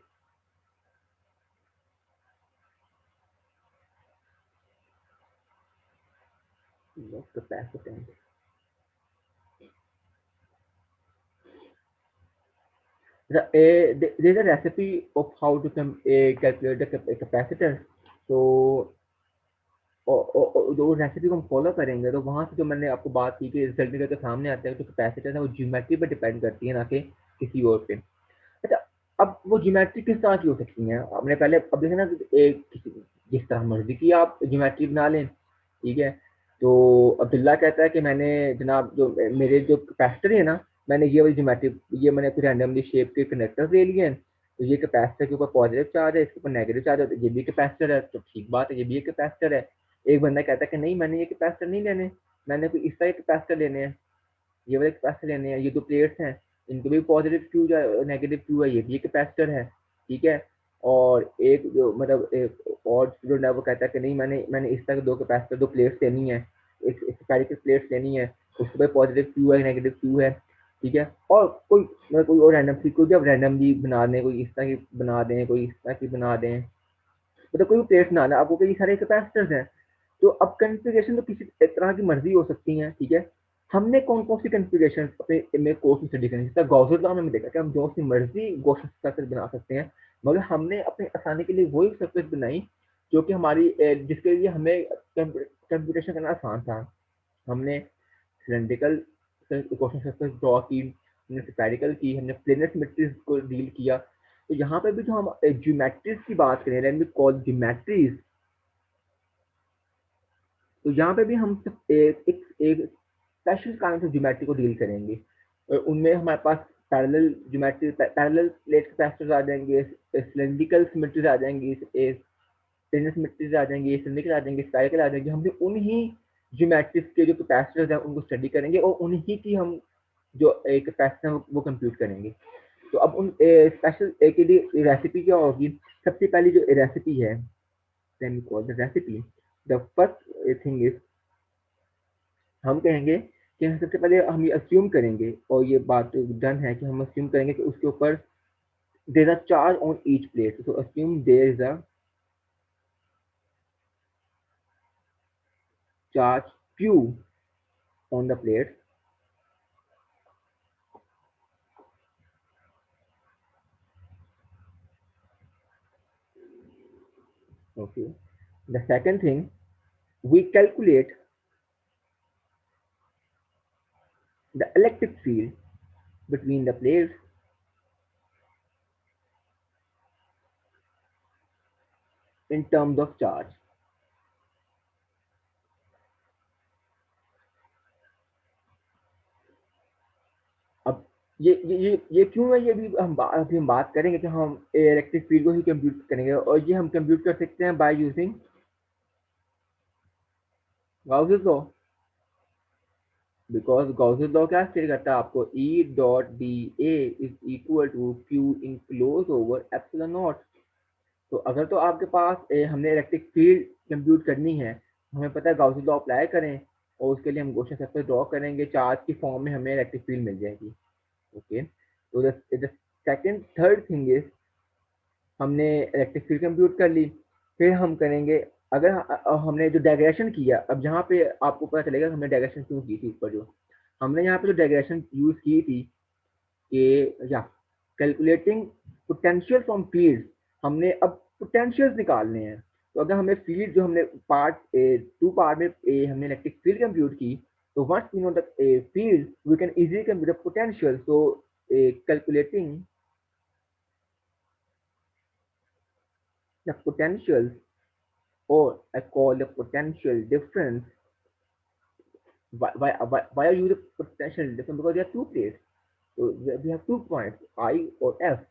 capacitance, there is a recipe of how to calculate the capacitance। तो जो रेसिपी को हम फॉलो करेंगे तो वहां से जो मैंने आपको बात की कि रिजल्ट निकल के सामने आता है, तो कैपेसिटेंस है वो ज्योमेट्री पर डिपेंड करती है, ना कि किसी और पे। अच्छा, अब वो ज्योमेट्री किस तरह की हो सकती है? आपने पहले अब देखे ना कि जिस तरह मर्जी की आप ज्योमेट्री बना लें, ठीक है। तो अब्दुल्ला कहता है कि मैंने जनाब जो मेरे जो कैपेसिटर है ना, मैंने ये वाली ज्योमेट्री, ये मैंने कुछ रैंडमली शेप के कनेक्टर ले लिए हैं, तो ये कैपेसिटर के ऊपर पॉजिटिव चार्ज है, इसके ऊपर नेगेटिव चार्ज है, तो ये भी कैपेसिटर है, तो ठीक बात है, ये भी एक कैपेसिटर है। एक बंदा कहता है कि नहीं, मैंने ये कैपेसिटर नहीं लेने, मैंने कोई इस तरह के कैपेसिटर लेने हैं, ये वाले कैपेसिटर लेने हैं, ये जो प्लेट्स हैं इनको भी पॉजिटिव क्यू नेगेटिव क्यू है, ये भी कैपेसिटर है, ठीक है। और एक जो मतलब एक और स्टूडेंट है वो कहता है कि नहीं, मैंने मैंने इस तरह के दो कैपेसिटर, दो प्लेट्स लेनी है, एक स्फेरिकल प्लेट्स लेनी है, उसके ऊपर पॉजिटिव क्यू है नेगेटिव क्यू है, ठीक है। और कोई मतलब कोई और रैंडम सी कोई जब रैंडमली बना दें, कोई इस तरह की बना दें, कोई इस तरह की बना दें, मतलब कोई भी प्लेट्स बना दें, आपको कई सारे कैपेसिटर्स हैं। तो अब कॉन्फ़िगरेशन तो किसी तरह की मर्जी हो सकती है, ठीक है। हमने कौन कौन सी कॉन्फ़िगरेशन अपने में कोर्स में स्टडी करनी है, गॉस लॉ में हमने देखा कि हम जो सी मर्जी गॉस सर्किट बना सकते हैं, मगर हमने अपने आसानी के लिए वही सर्किट बनाई जो कि हमारी जिसके लिए हमें कंप्यूटेशन करना आसान था। हमने सिलेंड्रिकल इक्वेशन सर्किट ड्रॉ की, हमने स्फेरिकल की, हमने प्लेनर सिमेट्रीज को डील किया। तो यहाँ पे भी जो हम ज्योमेट्रीज की बात करें, लेट मी कॉल ज्योमेट्रीज, तो यहाँ पे भी हम एक स्पेशल काइंड ऑफ ज्योमेट्री को डील करेंगे, और उनमें हमारे पास parallel geometry, parallel plate capacitors आ जाएंगे, सिलेंड्रिकल सिमेट्रीज आ जाएंगी, प्लेनर सिमेट्रीज आ जाएंगी, सिलिंड्रिकल आ जाएंगे, स्फेरिकल आ जाएंगे। हम भी उन्हीं ज्योमेट्रीज के जो कैपेसिटर्स हैं उनको स्टडी करेंगे, और उन्हीं की हम जो कैपेसिटर वो कंप्यूट करेंगे। तो अब उन स्पेशल के लिए रेसिपी क्या होगी? सबसे पहली जो रेसिपी है, recipe, the first thing is, हम कहेंगे कि सबसे पहले हम ये अस्यूम करेंगे, और ये बात डन है कि हम अस्यूम करेंगे कि उसके ऊपर there are charge on each plate. So assume there is a charge Q on the plate। Okay, the second thing, we calculate the electric field between the plates in terms of charge। अब ये क्यों है, ये भी अभी हम बात करेंगे कि हम इलेक्ट्रिक फील्ड को ही कंप्यूट करेंगे, और ये हम कंप्यूट कर सकते हैं by using Gauss's law. Because Gauss's law क्या स्टेट करता है आपको, E dot D A is equal to Q enclosed over epsilon naught. तो अगर तो आपके पास हमने इलेक्ट्रिक फील्ड कंप्यूट करनी है, हमें पता है गाउस लॉ अप्लाई करें और उसके लिए हम गोशन सर्कल ड्रॉ करेंगे, चार्ज की फॉर्म में हमें इलेक्ट्रिक फील्ड मिल जाएगी। ओके, तो the second third thing is हमने इलेक्ट्रिक फील्ड कंप्यूट कर ली। फिर हम करेंगे, अगर हमने जो डायग्रेशन किया, अब जहाँ पे आपको पता चलेगा हमने डायग्रेशन क्यों की थी ऊपर, जो हमने यहाँ पे जो डायग्रेशन यूज की थी कि या कैलकुलेटिंग पोटेंशियल फ्रॉम फील्ड, हमने अब पोटेंशियल्स निकालने हैं। तो अगर हमें फील्ड जो हमने पार्ट टू पार्ट में हमने इलेक्ट्रिक फील्ड कंप्यूट की, तो once we know the field we can easily compute the potential. So calculating the potential, or I call the potential difference. Why I use the potential difference? Because there are two places. So we have 2 points, I or F.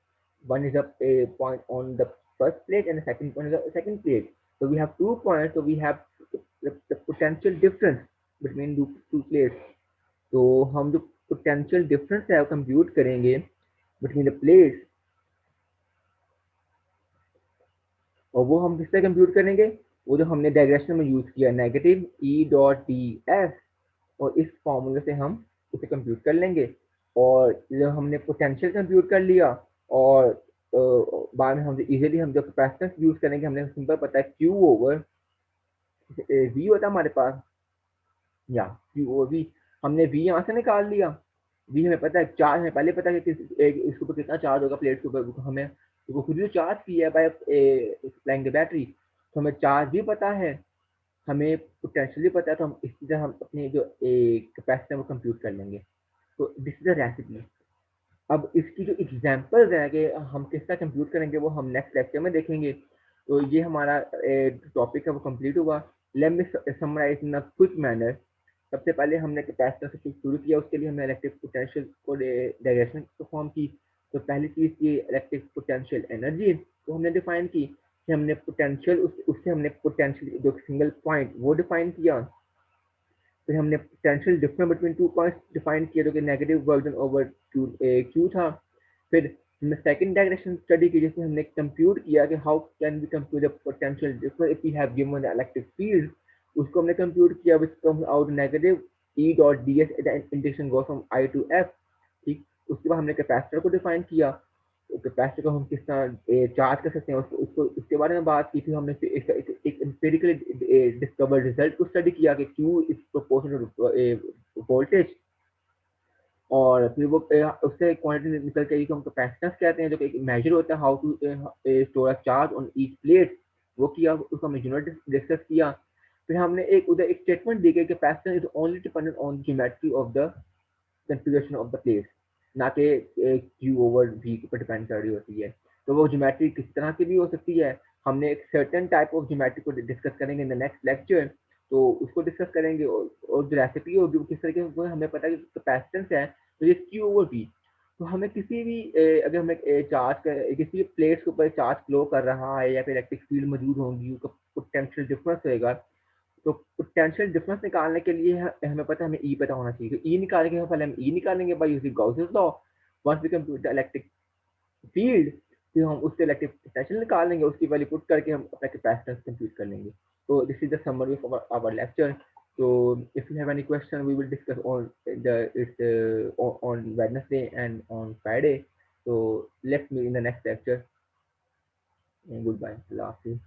One is a point on the first plate and the second point is the second plate. So we have 2 points. So we have the potential difference between the two plates. तो हम जो potential difference है वो compute करेंगे between the plates, और वो हम किससे कंप्यूट करेंगे, वो जो हमने डायग्रेशन में यूज किया negative E dot D S, और इस फॉर्मूले से हम उसे कंप्यूट कर लेंगे। और जो हमने पोटेंशियल कंप्यूट कर लिया, और बाद में हम इजीली हम जो कैपेसिटेंस यूज करेंगे, हमने सिंपल पता है क्यू ओवर वी होता है हमारे पास, या क्यू ओवर वी, हमने वी यहाँ से निकाल लिया। वी हमें पता है, चार्ज हमें पहले पता है कि इसके ऊपर कितना चार्ज होगा प्लेट के ऊपर, हमें तो वो खुद ही चार्ज किया है बाय सप्लाइंग द बैटरी, तो हमें चार्ज भी पता है, हमें पोटेंशियली पता है, तो हम इसी तरह हम अपनी जो कैपेसिटी वो कंप्यूट कर लेंगे। तो दिस इज द रेसिपी। अब इसकी जो एग्जांपल्स है कि हम किस तरह कंप्यूट करेंगे वो हम नेक्स्ट लेक्चर में देखेंगे। तो ये हमारा टॉपिक है वो कंप्लीट हुआ। Let me summarise in a quick manner. सबसे पहले हमने कैपेसिटर से शुरू किया, उसके लिए हमने इलेक्ट्रिक पोटेंशियल को डायरेक्शन परफॉर्म की। तो पहली चीज़ की इलेक्ट्रिक पोटेंशियल एनर्जी को हमने डिफाइन की, कि हमने पोटेंशियल उससे हमने पोटेंशियल जो सिंगल पॉइंट वो डिफाइन किया। फिर हमने potential difference between 2 points define किया, जो कि नेगेटिव वर्जन ओवर क्यू था। फिर हमने सेकंड डायरेक्शन स्टडी की, जिसमें हमने कंप्यूट किया कि how can we compute the potential difference if we have given the electric field. उसको हमने कंप्यूट किया which comes out negative E dot D S, integration goes from I to F. ठीक, उसके बाद हमने कैपेसिटर को डिफाइन किया, तो कैपेसिटर को हम किस तरह चार्ज कर सकते हैं, उसको उसके बारे में बात की थी हमने। फिर एक एम्पिरिकली डिस्कवर्ड रिजल्ट को स्टडी किया कि Q is proportional to voltage, और फिर वो उससे क्वांटिटी निकल के हम कैपेसिटेंस कहते हैं, जो कि एक मेजर होता है how to store a charge on each plate, वो किया, उसको हमने यूनिट डिस्कस किया। फिर हमने एक उधर एक स्टेटमेंट दी गई कि capacitance is only dependent on geometry of the configuration of the plate, ना कि क्यू ओवर वी पर डिपेंड कर रही होती है। तो वो ज्योमेट्री किस तरह की भी हो सकती है, हमने एक सर्टेन टाइप ऑफ ज्योमेट्री को डिस्कस करेंगे इन द नेक्स्ट लेक्चर। तो उसको डिस्कस करेंगे, और जो रेसिपी होगी वो किस तरीके से, हमें पता है कि कैपेसिटेंस है तो ये क्यू ओवर वी। तो हमें किसी भी अगर हमें चार्ज कर किसी प्लेट के ऊपर चार्ज फ्लो कर रहा है, या फिर इलेक्ट्रिक फील्ड मौजूद होंगी, उसका पोटेंशियल डिफरेंस होएगा। तो पोटेंशियल डिफरेंस निकालने के लिए हमें पता है हमें ई पता होना चाहिए। तो ई निकालने के पहले हम ई निकालेंगे by using Gauss's law. Once we compute the electric field, फिर हम उससे इलेक्ट्रिक पोटेंशियल निकालेंगे, उसकी वैल्यू पुट करके हम अपना कैपेसिटेंस कंप्यूट कर लेंगे। तो this is the summary of our lecture. So if you have any question, we will discuss on the it's on Wednesday and on Friday. So let's meet in the next lecture. And goodbye. Allah Hafiz.